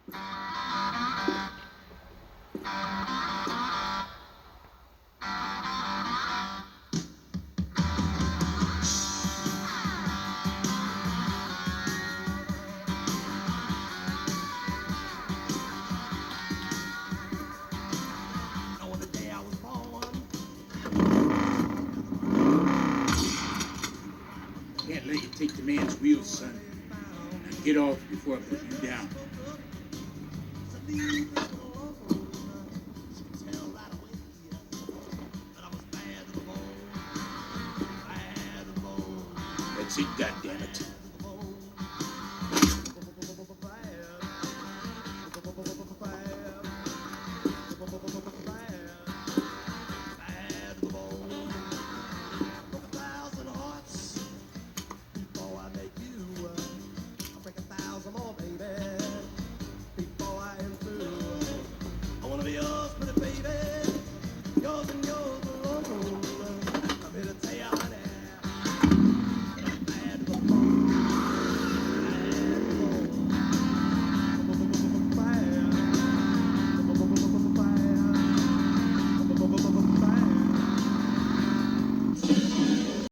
On the day I was born. Can't let you take the man's wheels, son. Now get off before I put you down.